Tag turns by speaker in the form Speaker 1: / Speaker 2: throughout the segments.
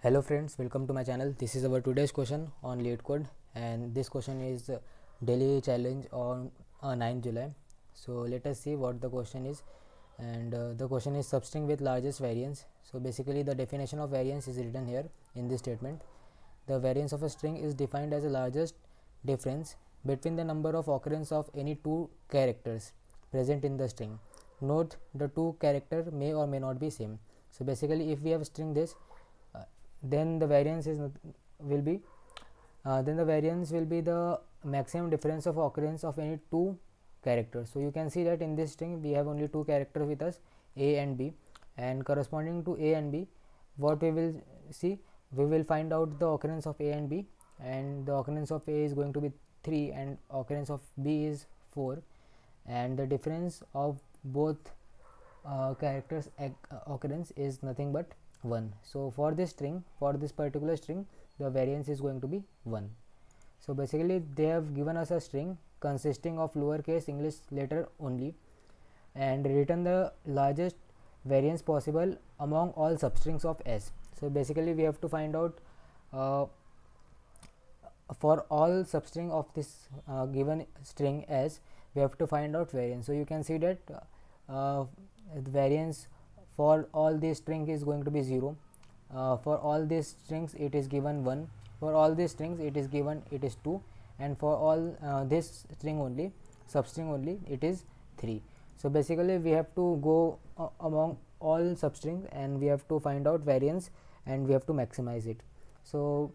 Speaker 1: Hello friends, welcome to my channel. This is our today's question on LeetCode, and this question is daily challenge on 9 July. So let us see what the question is. And the question is substring with largest variance. So basically the definition of variance is written here in this statement. The variance of a string is defined as the largest difference between the number of occurrence of any two characters present in the string. Note the two character may or may not be same. So basically if we have string this, then the variance is will be then the variance will be the maximum difference of occurrence of any two characters. So you can see that in this string we have only two characters with us, a and b, and corresponding to a and b, what we will see, we will find out the occurrence of a and b, and the occurrence of a is going to be 3 and occurrence of b is 4, and the difference of both characters occurrence is nothing but 1. So for this string, for this particular string, the variance is going to be 1. So basically they have given us a string consisting of lowercase English letter only and written the largest variance possible among all substrings of S. So basically we have to find out for all substring of this given string S, we have to find out variance. So you can see that the variance for all these string is going to be 0. For all these strings it is given 1. For all these strings it is given it is 2, and for all this string only, substring only, it is 3. So basically we have to go among all substrings and we have to find out variance and we have to maximize it. So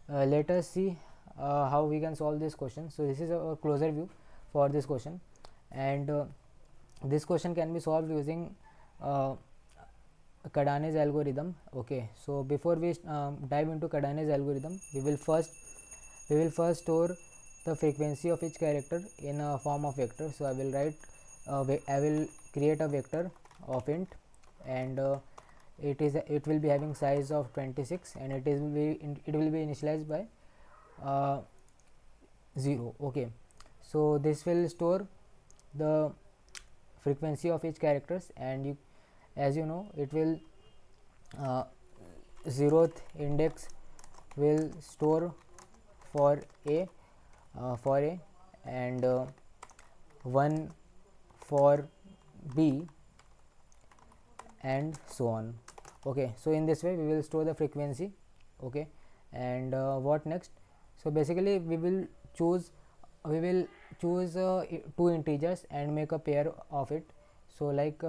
Speaker 1: let us see how we can solve this question. So this is a closer view for this question, and this question can be solved using Kadane's algorithm. Okay, so before we dive into Kadane's algorithm, we will first store the frequency of each character in a form of vector. So I will create a vector of int, and it will be having size of 26, and it will be initialized by 0. Okay, so this will store the frequency of each characters, and as you know, it will 0th index will store for a and 1 for b, and so on. Okay, so in this way we will store the frequency. Okay, and what next? So basically we will choose two integers and make a pair of it. So like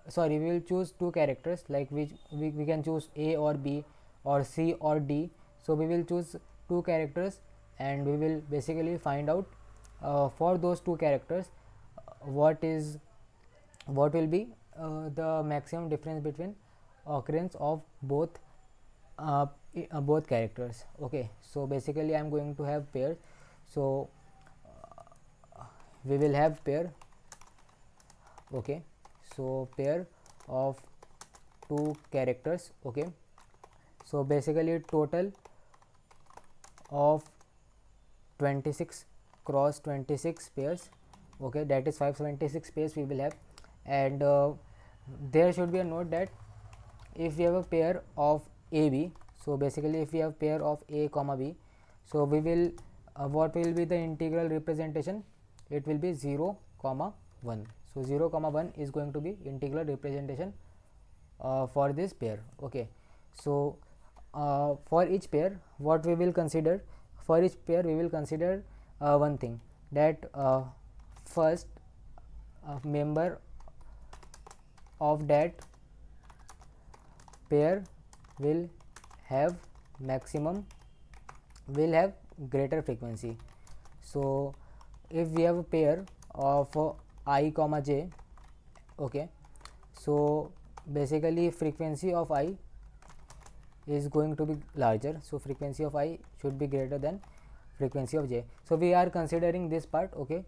Speaker 1: sorry, we will choose two characters, like which we can choose a or b or c or d. So we will choose two characters and we will basically find out for those two characters what will be the maximum difference between occurrence of both characters. Okay, so basically I am going to have pairs. So we will have pair. Okay, so pair of two characters. Okay, so basically total of 26 cross 26 pairs. Okay, that is 576 pairs we will have, and there should be a note that if we have a pair of AB, so basically if we have pair of A comma B, so we will what will be the integral representation? It will be 0 comma 1. So 0 comma 1 is going to be integral representation for this pair. Okay, so for each pair, what we will consider, for each pair we will consider one thing, that first member of that pair will have greater frequency. So if we have a pair of I comma j, okay, so basically frequency of I is going to be larger, so frequency of I should be greater than frequency of j. So we are considering this part. Okay,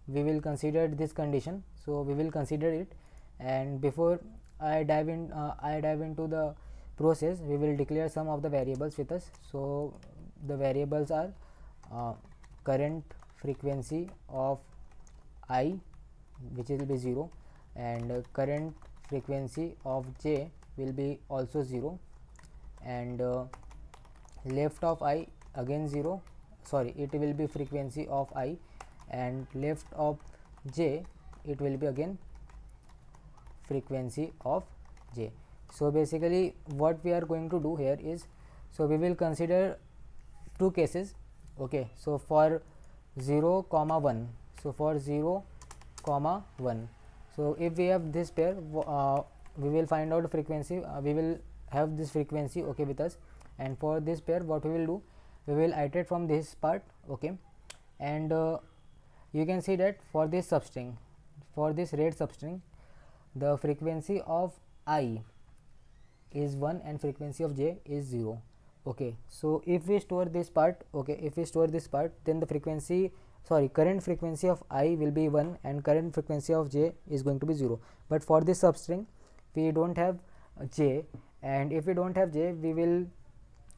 Speaker 1: we will consider this condition, so we will consider it, and before I dive into the process, we will declare some of the variables with us. So the variables are current frequency of I, which will be 0, and current frequency of j will be also 0, and left of I again 0, sorry, it will be frequency of I, and left of j it will be again frequency of j. So basically what we are going to do here is, so we will consider two cases. Okay, so for 0 comma 1, so for 0 comma 1, so if we have this pair, we will find out frequency, we will have this frequency, okay, with us. And for this pair, what we will do, we will iterate from this part, okay. And you can see that for this substring, for this red substring, the frequency of I is 1 and frequency of j is 0. Okay, so if we store this part, okay, if we store this part, then the frequency, sorry, current frequency of I will be 1 and current frequency of j is going to be 0. But for this substring we don't have j, and if we don't have j, we will,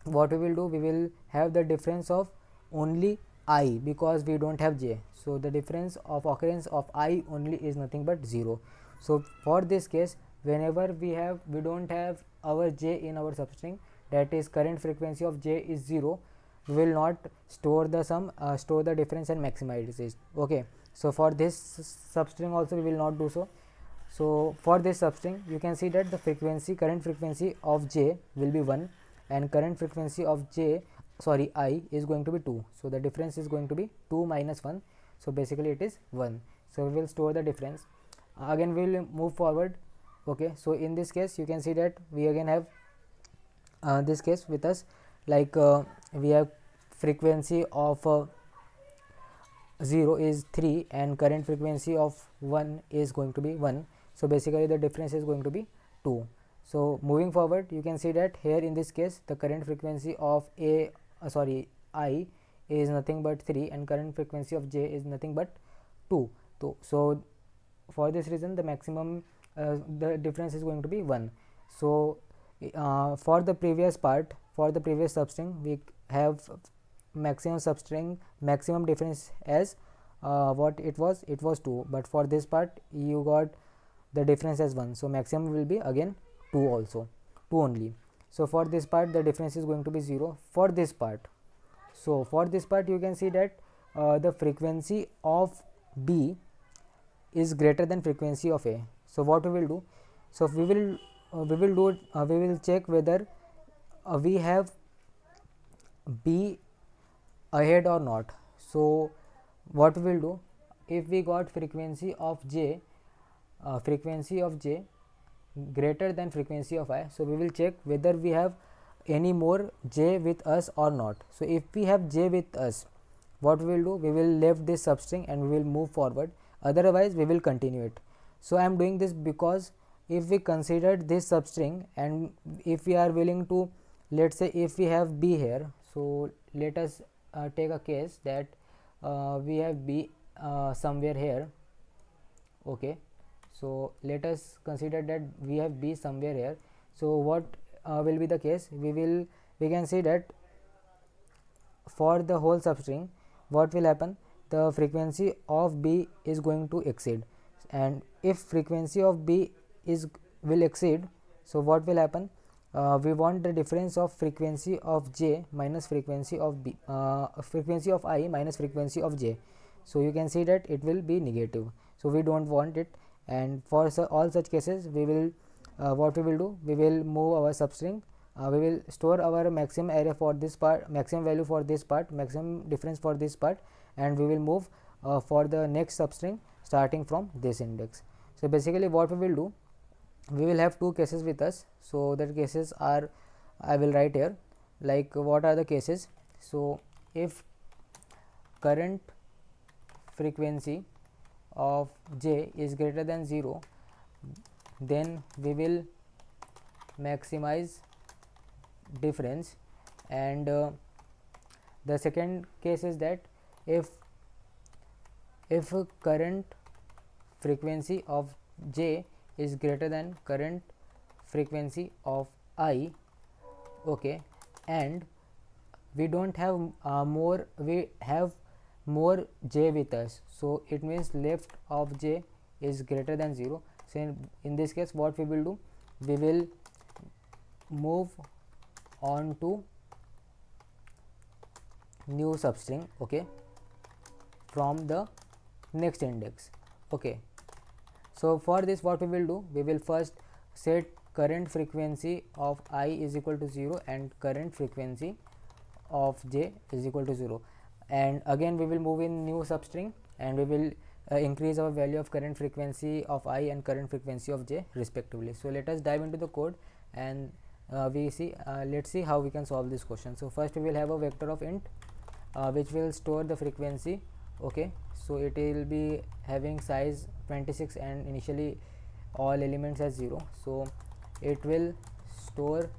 Speaker 1: what we will do, we will have the difference of only I, because we don't have j. So the difference of occurrence of I only is nothing but 0. So for this case, whenever we don't have our j in our substring, that is current frequency of j is 0, we will not store the sum, store the difference and maximize it. Okay, so for this substring also we will not do so. So for this substring, you can see that the frequency, current frequency of j will be 1 and current frequency of j, sorry, I is going to be 2. So the difference is going to be 2 minus 1, so basically it is 1. So we will store the difference. Again we will move forward. Okay, so in this case you can see that we again have this case with us, like we have frequency of 0 is 3 and current frequency of 1 is going to be 1. So basically the difference is going to be 2. So moving forward, you can see that here in this case the current frequency of I is nothing but 3 and current frequency of j is nothing but 2. So for this reason the maximum, the difference is going to be 1. So for the previous part, for the previous substring, we have maximum substring, maximum difference as what it was 2, but for this part you got the difference as 1, so maximum will be again 2 also, 2 only. So for this part the difference is going to be 0 for this part. So for this part you can see that the frequency of B is greater than frequency of A. So what we will do, so we will check whether we have B ahead or not. So what we will do, if we got frequency of j greater than frequency of I, so we will check whether we have any more j with us or not. So if we have j with us, what we will do, we will leave this substring and we will move forward, otherwise we will continue it. So I am doing this because if we considered this substring and if we are willing to, let's say if we have B here, so let us take a case that we have B somewhere here. Okay, so let us consider that we have B somewhere here. So what will be the case, we can see that for the whole substring, what will happen, the frequency of B is going to exceed, and if frequency of B will exceed, so what will happen, we want the difference of frequency of j minus frequency of B, frequency of I minus frequency of j. So you can see that it will be negative, so we don't want it. And for all such cases, we will what we will do, we will move our substring, we will store our maximum array for this part, maximum value for this part, maximum difference for this part, and we will move for the next substring starting from this index. So basically what we will do, we will have two cases with us. So that cases are, I will write here, like what are the cases. So if current frequency of j is greater than 0, then we will maximize difference. And the second case is that if current frequency of j is greater than current frequency of I, okay, and we don't have we have more j with us, so it means left of j is greater than 0. So in this case what we will do, we will move on to new substring, okay, from the next index. Okay, so for this what we will do, we will first set current frequency of I is equal to 0 and current frequency of j is equal to 0, and again we will move in new substring and we will increase our value of current frequency of I and current frequency of j respectively. So let us dive into the code and let's see how we can solve this question. So first we will have a vector of int which will store the frequency. Okay, so it will be having size 26 and initially all elements as 0, so it will store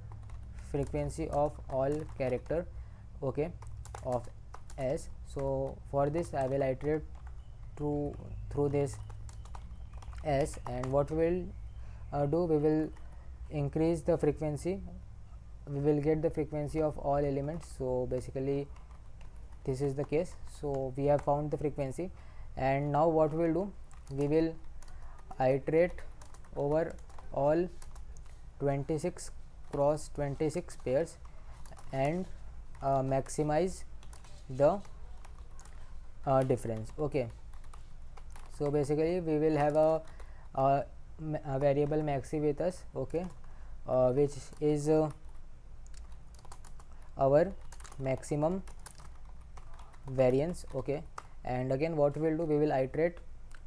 Speaker 1: frequency of all character, okay, of s. So for this I will iterate through this s, and what we will do, we will increase the frequency, we will get the frequency of all elements. So basically this is the case, so we have found the frequency, and now what we will do, we will iterate over all 26 cross 26 pairs and maximize the difference. Okay, so basically we will have a variable maxi with us, okay, which is our maximum variance. Okay, and again what we will do, we will iterate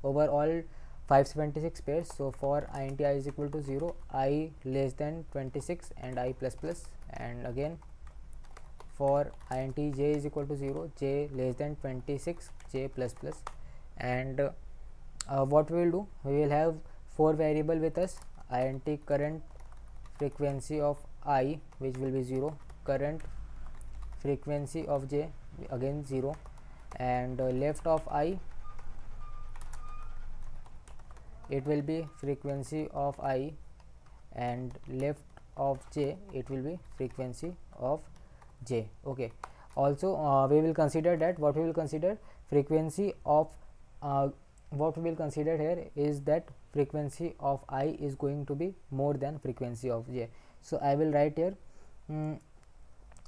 Speaker 1: over all 576 pairs. So for int I is equal to 0, I less than 26 and I plus plus, and again for int j is equal to 0, j less than 26, j plus plus, and what we will do, we will have 4 variable with us, int current frequency of I which will be 0, current frequency of j again 0, and left of I it will be frequency of I, and left of j it will be frequency of j. Okay, also we will consider that what we will consider frequency of what we will consider here is that frequency of I is going to be more than frequency of j. So I will write here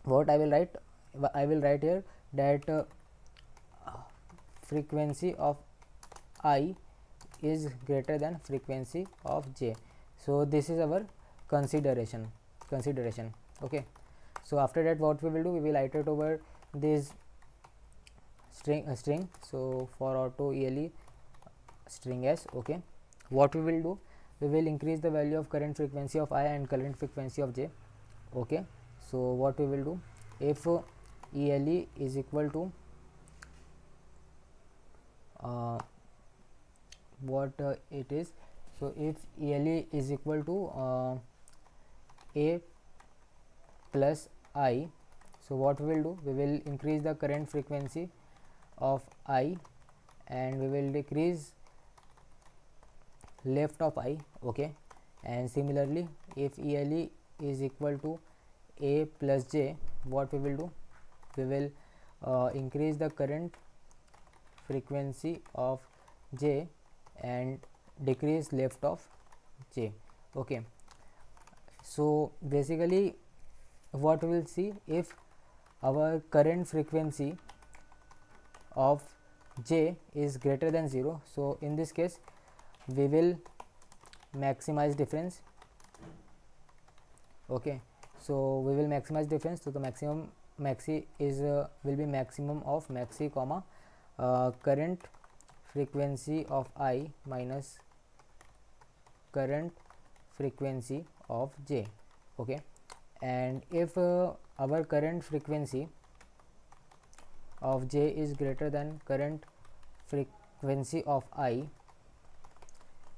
Speaker 1: what I will write here that frequency of I is greater than frequency of j. So this is our consideration. Okay, so after that what we will do, we will iterate over this string. So for auto ele string s. Okay, what we will do, we will increase the value of current frequency of I and current frequency of j. Okay, so what we will do, if ele is equal to what it is, so if ele is equal to a plus I, so what we will do, we will increase the current frequency of I and we will decrease left of I. Okay, and similarly if ele is equal to a plus j, what we will do, we will increase the current frequency of j and decrease left of j. Okay, so basically what we will see, if our current frequency of j is greater than 0, so in this case we will maximize difference. Okay, so we will maximize difference, so the maximum maxi is will be maximum of maxi comma current frequency of I minus current frequency of j. Okay, and if our current frequency of j is greater than current frequency of I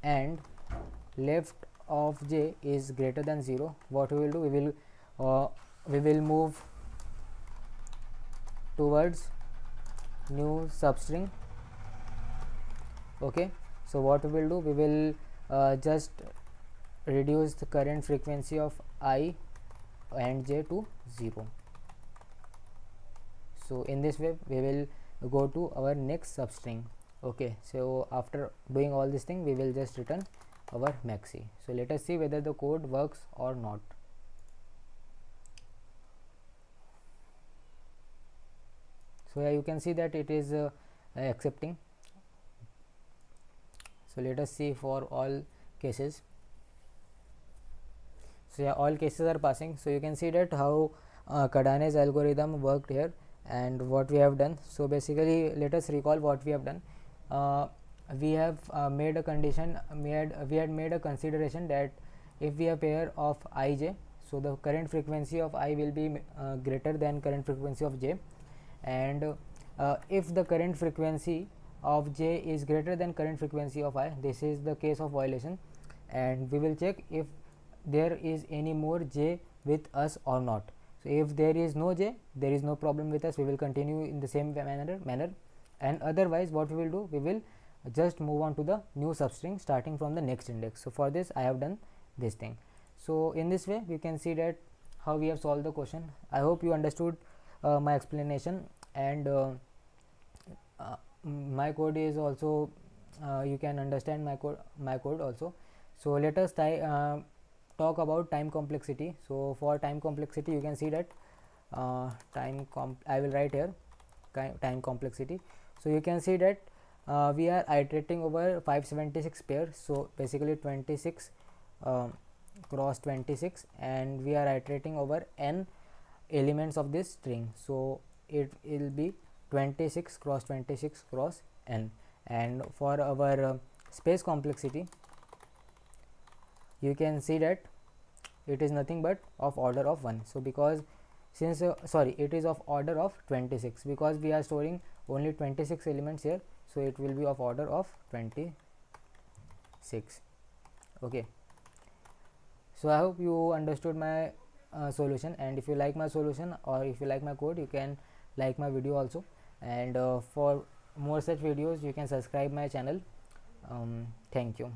Speaker 1: and left of j is greater than 0, what we will do, we will move towards new substring. Okay, so what we will do, we will just reduce the current frequency of I and j to 0. So in this way we will go to our next substring. Okay, so after doing all this thing, we will just return our maxi. So let us see whether the code works or not. So yeah, you can see that it is accepting. So let us see for all cases. So yeah, all cases are passing. So you can see that how Kadane's algorithm worked here and what we have done. So basically, let us recall what we have done. We have made a condition, we had made a consideration that if we have pair of ij, so the current frequency of I will be greater than current frequency of j, and if the current frequency of j is greater than current frequency of I, this is the case of violation, and we will check if there is any more j with us or not. So if there is no j, there is no problem with us, we will continue in the same manner, and otherwise what we will do, we will just move on to the new substring starting from the next index. So for this I have done this thing. So in this way we can see that how we have solved the question. I hope you understood my explanation, and my code is also you can understand my code also. So let us talk about time complexity. So for time complexity, you can see that I will write here time complexity. So you can see that we are iterating over 576 pairs, so basically 26 cross 26, and we are iterating over n elements of this string, so it will be 26 cross 26 cross n. And for our space complexity, you can see that it is nothing but of order of 1. So because since it is of order of 26 because we are storing only 26 elements here, so it will be of order of 26. Okay, so I hope you understood my solution, and if you like my solution or if you like my code, you can like my video also, and for more such videos you can subscribe my channel. Thank you.